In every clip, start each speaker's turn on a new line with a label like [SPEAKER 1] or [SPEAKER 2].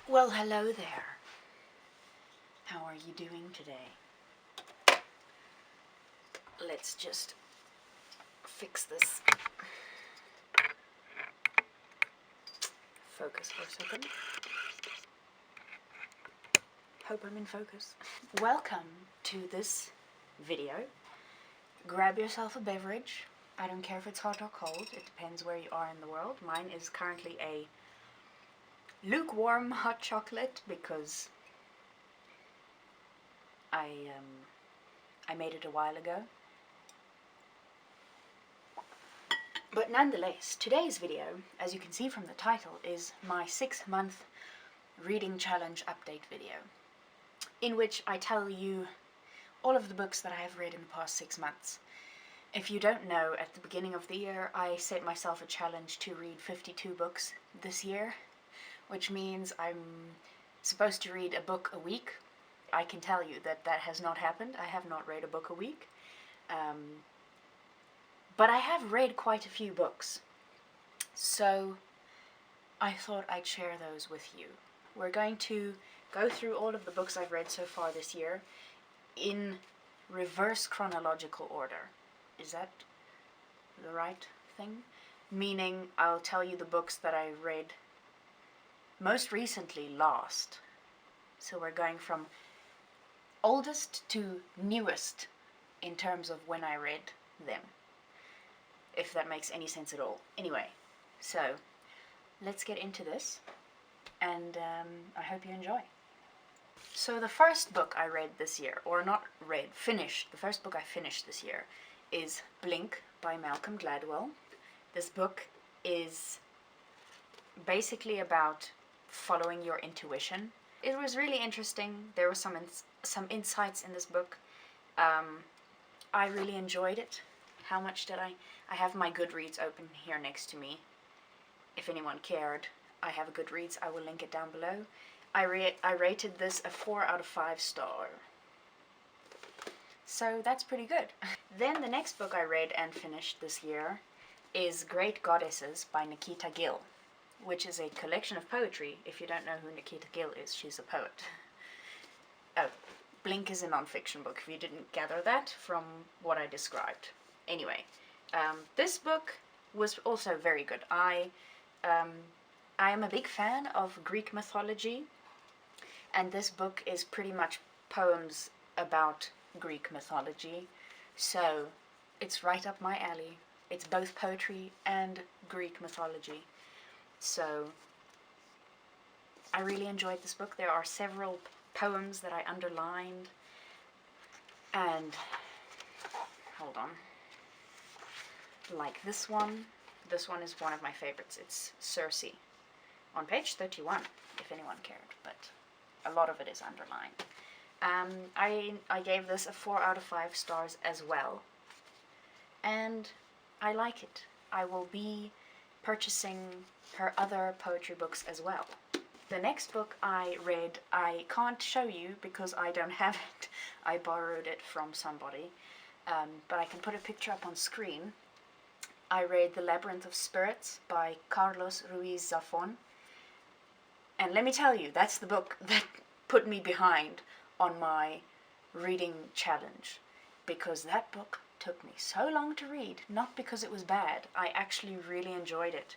[SPEAKER 1] Well, hello there. How are you doing today? Let's just fix this. Focus for a second. Hope I'm in focus. Welcome to this video. Grab yourself a beverage. I don't care if it's hot or cold. It depends where you are in the world. Mine is currently a lukewarm hot chocolate because I made it a while ago. But nonetheless, today's video, as you can see from the title, is my 6-month reading challenge update video, in which I tell you all of the books that I have read in the past 6 months. If you don't know, at the beginning of the year, I set myself a challenge to read 52 books this year, which means I'm supposed to read a book a week. I can tell you that that has not happened. I have not read a book a week. But I have read quite a few books, so I thought I'd share those with you. We're going to go through all of the books I've read so far this year in reverse chronological order. Is that the right thing? Meaning I'll tell you the books that I read most recently last. So we're going from oldest to newest in terms of when I read them, if that makes any sense at all. Anyway, so let's get into this, and I hope you enjoy. So the first book I read this year, or not read, finished, the first book I finished this year is Blink by Malcolm Gladwell. This book is basically about following your intuition. It was really interesting. There were some insights in this book. I really enjoyed it. How much did I have my Goodreads open here next to me. If anyone cared, I have a Goodreads. I will link it down below. I rated this a 4 out of 5 star. So that's pretty good. Then the next book I read and finished this year is Great Goddesses by Nikita Gill, which is a collection of poetry. If you don't know who Nikita Gill is, she's a poet. Oh, Blink is a non-fiction book, if you didn't gather that from what I described. Anyway, this book was also very good. I am a big fan of Greek mythology, and this book is pretty much poems about Greek mythology, so it's right up my alley. It's both poetry and Greek mythology, so I really enjoyed this book. There are several poems that I underlined, and hold on, like this one. This one is one of my favorites. It's Circe, on page 31, if anyone cared, but a lot of it is underlined. I gave this a 4 out of 5 stars as well, and I like it. I will be purchasing her other poetry books as well. The next book I read, I can't show you because I don't have it. I borrowed it from somebody, but I can put a picture up on screen. I read The Labyrinth of Spirits by Carlos Ruiz Zafón. And let me tell you, that's the book that put me behind on my reading challenge, because that book took me so long to read, not because it was bad. I actually really enjoyed it.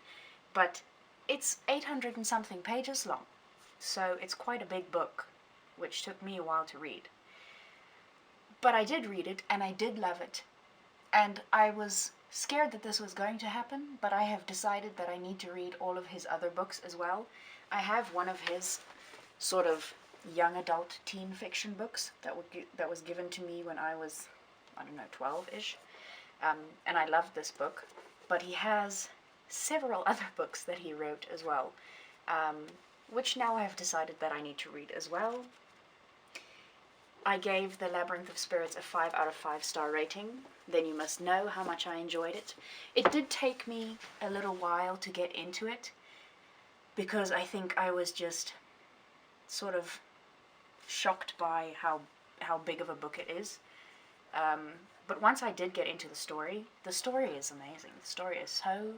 [SPEAKER 1] But it's 800 and something pages long, so it's quite a big book, which took me a while to read. But I did read it, and I did love it. And I was scared that this was going to happen, but I have decided that I need to read all of his other books as well. I have one of his sort of young adult teen fiction books that was given to me when I was, I don't know, 12-ish, and I loved this book. But he has several other books that he wrote as well, which now I have decided that I need to read as well. I gave The Labyrinth of Spirits a 5 out of 5 star rating. Then you must know how much I enjoyed it. It did take me a little while to get into it, because I think I was just sort of shocked by how big of a book it is. But once I did get into the story is amazing. The story is so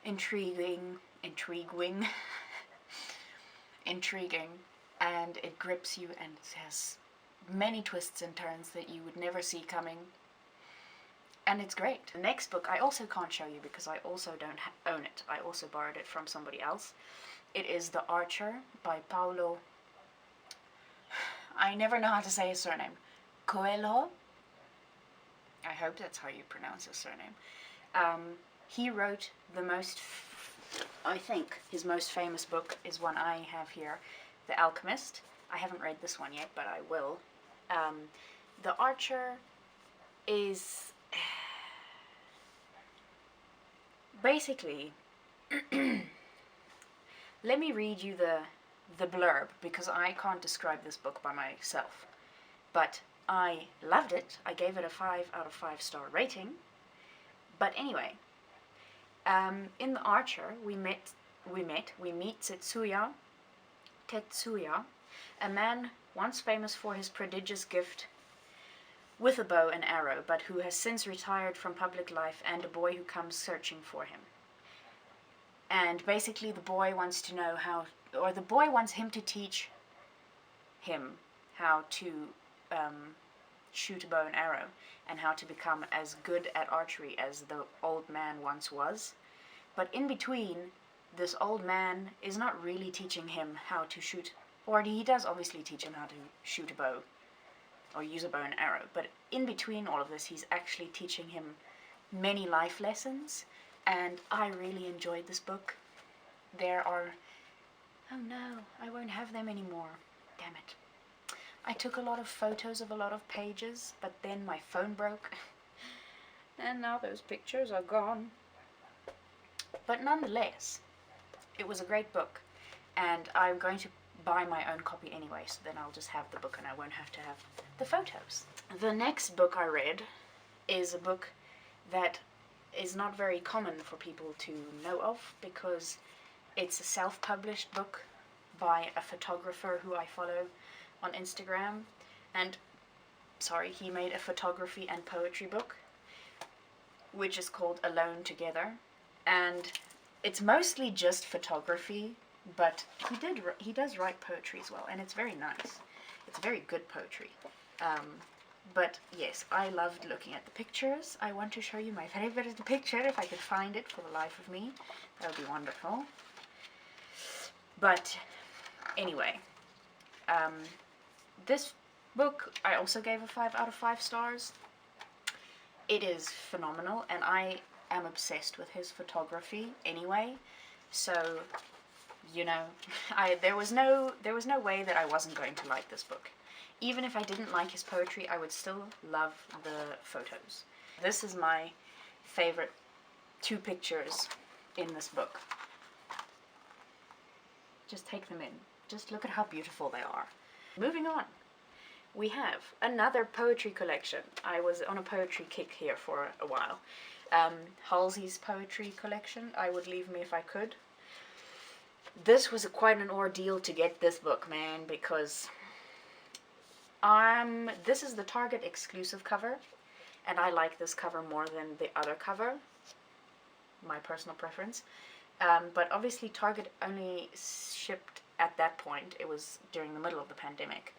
[SPEAKER 1] intriguing, intriguing, and it grips you, and it has many twists and turns that you would never see coming. And it's great. The next book I also can't show you because I also don't own it. I also borrowed it from somebody else. It is The Archer by Paulo... I never know how to say his surname. Coelho? I hope that's how you pronounce his surname. He wrote I think his most famous book is one I have here, The Alchemist. I haven't read this one yet, but I will. The Archer is... basically... let me read you the blurb, because I can't describe this book by myself. But I loved it. I gave it a 5 out of 5 star rating. But anyway, in The Archer, we meet Tetsuya, a man once famous for his prodigious gift with a bow and arrow, but who has since retired from public life, and a boy who comes searching for him. And basically the boy wants to know the boy wants him to teach him how to shoot a bow and arrow, and how to become as good at archery as the old man once was. But in between, this old man is not really teaching him how to shoot, or he does obviously teach him how to shoot a bow, or use a bow and arrow, but in between all of this, he's actually teaching him many life lessons, and I really enjoyed this book. There are... oh no, I won't have them anymore. Damn it. I took a lot of photos of a lot of pages, but then my phone broke, and now those pictures are gone. But nonetheless, it was a great book, and I'm going to buy my own copy anyway, so then I'll just have the book and I won't have to have the photos. The next book I read is a book that is not very common for people to know of, because it's a self-published book by a photographer who I follow on Instagram, and he made a photography and poetry book which is called Alone Together, and it's mostly just photography, but he does write poetry as well, and it's very nice. It's very good poetry. But yes, I loved looking at the pictures. I want to show you my favorite picture, if I could find it for the life of me. That would be wonderful. But anyway, this book I also gave a 5 out of 5 stars. It is phenomenal, and I am obsessed with his photography anyway. So, you know, there was no way that I wasn't going to like this book. Even if I didn't like his poetry, I would still love the photos. This is my favorite 2 pictures in this book. Just take them in. Just look at how beautiful they are. Moving on, we have another poetry collection. I was on a poetry kick here for a while. Halsey's poetry collection, I Would Leave Me If I Could. This was quite an ordeal to get this book, man, because this is the Target exclusive cover, and I like this cover more than the other cover, my personal preference. But obviously Target only shipped at that point, it was during the middle of the pandemic.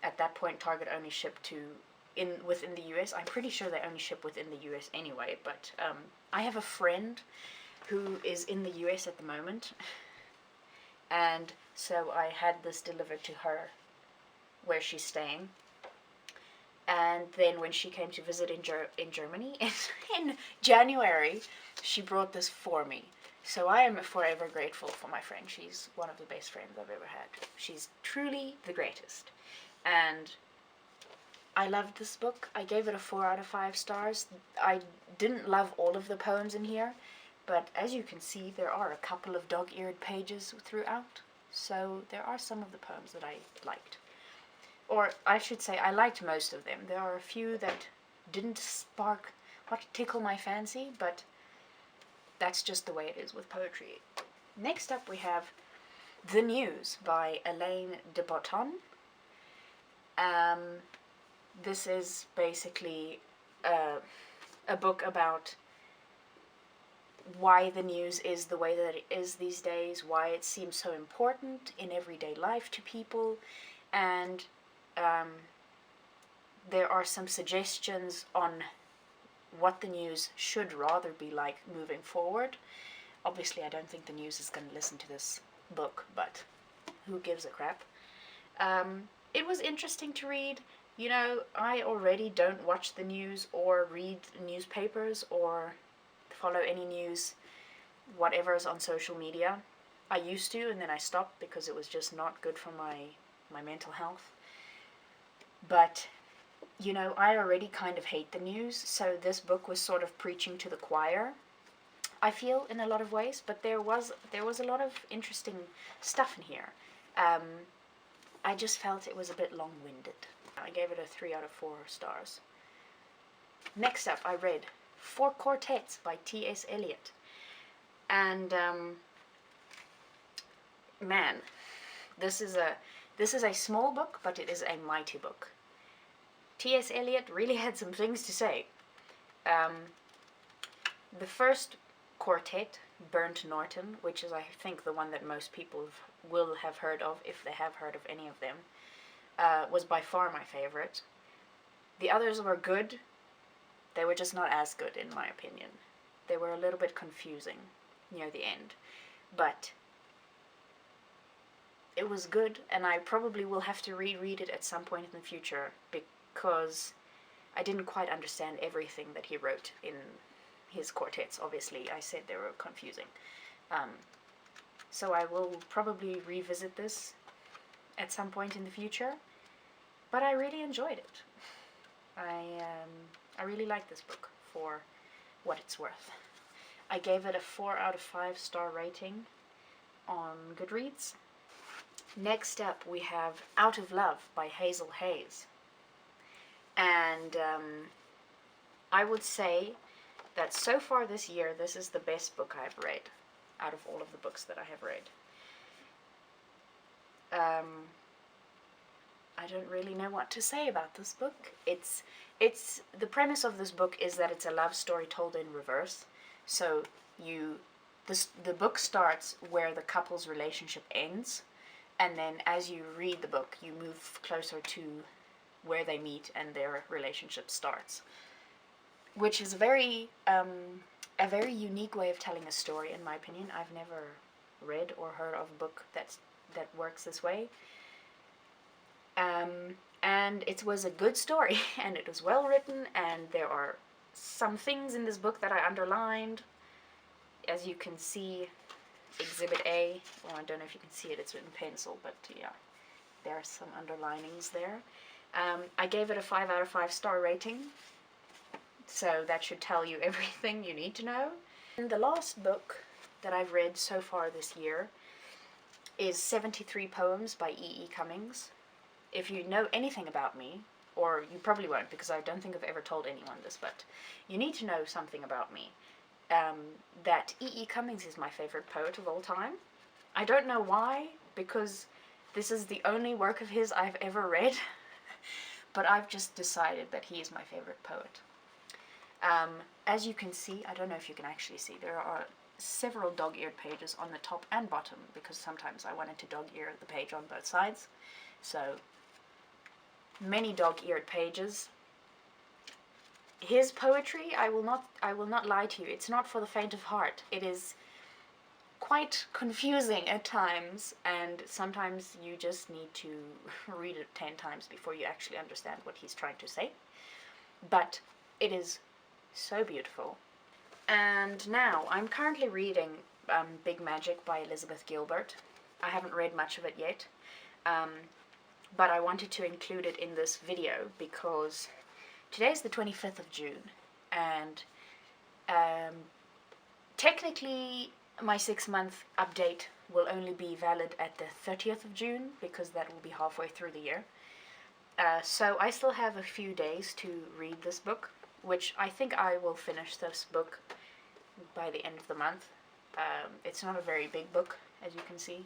[SPEAKER 1] At that point Target only shipped within the US. I'm pretty sure they only ship within the US anyway, but I have a friend who is in the US at the moment, and so I had this delivered to her where she's staying. And then when she came to visit in Germany in January, she brought this for me. So I am forever grateful for my friend. She's one of the best friends I've ever had. She's truly the greatest. And I loved this book. I gave it a 4 out of 5 stars. I didn't love all of the poems in here, but as you can see, there are a couple of dog-eared pages throughout. So there are some of the poems that I liked. Or I should say, I liked most of them. There are a few that didn't tickle my fancy, but that's just the way it is with poetry. Next up we have The News by Elaine de Botton. This is basically a book about why the news is the way that it is these days, why it seems so important in everyday life to people, and there are some suggestions on what the news should rather be like moving forward. Obviously, I don't think the news is going to listen to this book, but who gives a crap? It was interesting to read. You know, I already don't watch the news or read newspapers or follow any news, whatever is on social media. I used to, and then I stopped because it was just not good for my mental health. But, you know, I already kind of hate the news, so this book was sort of preaching to the choir, I feel, in a lot of ways, but there was a lot of interesting stuff in here. I just felt it was a bit long-winded. I gave it a 3 out of 4 stars. Next up, I read 4 Quartets by T.S. Eliot. And, man, this is a small book, but it is a mighty book. T.S. Eliot really had some things to say. The first quartet, Burnt Norton, which is, I think, the one that most people will have heard of, if they have heard of any of them, was by far my favorite. The others were good. They were just not as good, in my opinion. They were a little bit confusing near the end. But it was good, and I probably will have to reread it at some point in the future, because I didn't quite understand everything that he wrote in his quartets. Obviously, I said they were confusing. So I will probably revisit this at some point in the future, but I really enjoyed it. I really like this book for what it's worth. I gave it a 4 out of 5 star rating on Goodreads. Next up we have Out of Love by Hazel Hayes. And I would say that so far this year, this is the best book I've read out of all of the books that I have read. I don't really know what to say about this book. It's the premise of this book is that it's a love story told in reverse. So the book starts where the couple's relationship ends, and then as you read the book, you move closer to where they meet and their relationship starts, which is a very unique way of telling a story, in my opinion. I've never read or heard of a book that works this way. And it was a good story, and it was well written, and there are some things in this book that I underlined. As you can see, Exhibit A, well, I don't know if you can see it, it's written pencil, but yeah, there are some underlinings there. I gave it a 5 out of 5 star rating, so that should tell you everything you need to know. And the last book that I've read so far this year is 73 Poems by E.E. Cummings. If you know anything about me, or you probably won't, because I don't think I've ever told anyone this, but you need to know something about me. That E.E. Cummings is my favorite poet of all time. I don't know why, because this is the only work of his I've ever read, but I've just decided that he is my favorite poet. As you can see, I don't know if you can actually see, there are several dog-eared pages on the top and bottom, because sometimes I wanted to dog-ear the page on both sides. So, many dog-eared pages. His poetry, I will not lie to you, it's not for the faint of heart. It is quite confusing at times, and sometimes you just need to read it 10 times before you actually understand what he's trying to say. But it is so beautiful. And now, I'm currently reading Big Magic by Elizabeth Gilbert. I haven't read much of it yet, but I wanted to include it in this video because today's the 25th of June, and technically my 6-month update will only be valid at the 30th of June, because that will be halfway through the year. So I still have a few days to read this book, which I think I will finish this book by the end of the month. It's not a very big book, as you can see,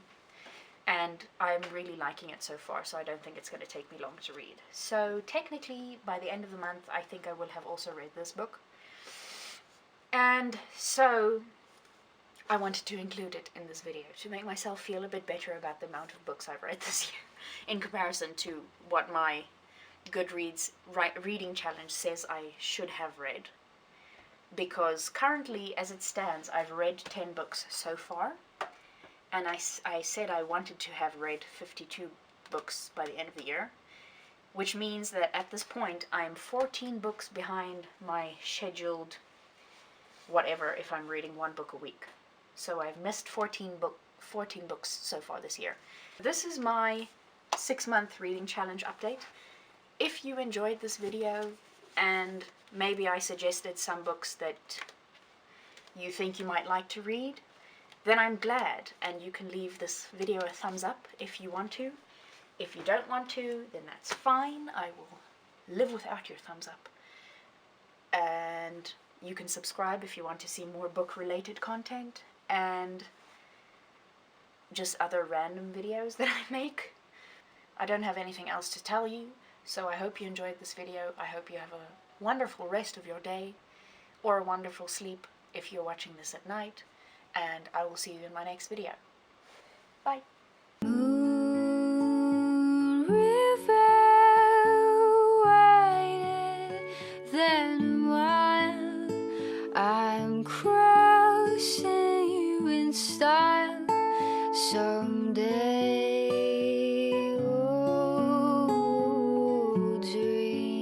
[SPEAKER 1] and I'm really liking it so far, so I don't think it's going to take me long to read. So technically, by the end of the month, I think I will have also read this book. And so, I wanted to include it in this video to make myself feel a bit better about the amount of books I've read this year in comparison to what my Goodreads reading challenge says I should have read. Because currently, as it stands, I've read 10 books so far, and I said I wanted to have read 52 books by the end of the year, which means that at this point I'm 14 books behind my scheduled whatever if I'm reading one book a week. So I've missed 14 books so far this year. This is my 6-month reading challenge update. If you enjoyed this video, and maybe I suggested some books that you think you might like to read, then I'm glad, and you can leave this video a thumbs up if you want to. If you don't want to, then that's fine. I will live without your thumbs up. And you can subscribe if you want to see more book-related content, and just other random videos that I make. I don't have anything else to tell you, so I hope you enjoyed this video. I hope you have a wonderful rest of your day, or a wonderful sleep if you're watching this at night, and I will see you in my next video. Bye!
[SPEAKER 2] I'm crossing you in style someday.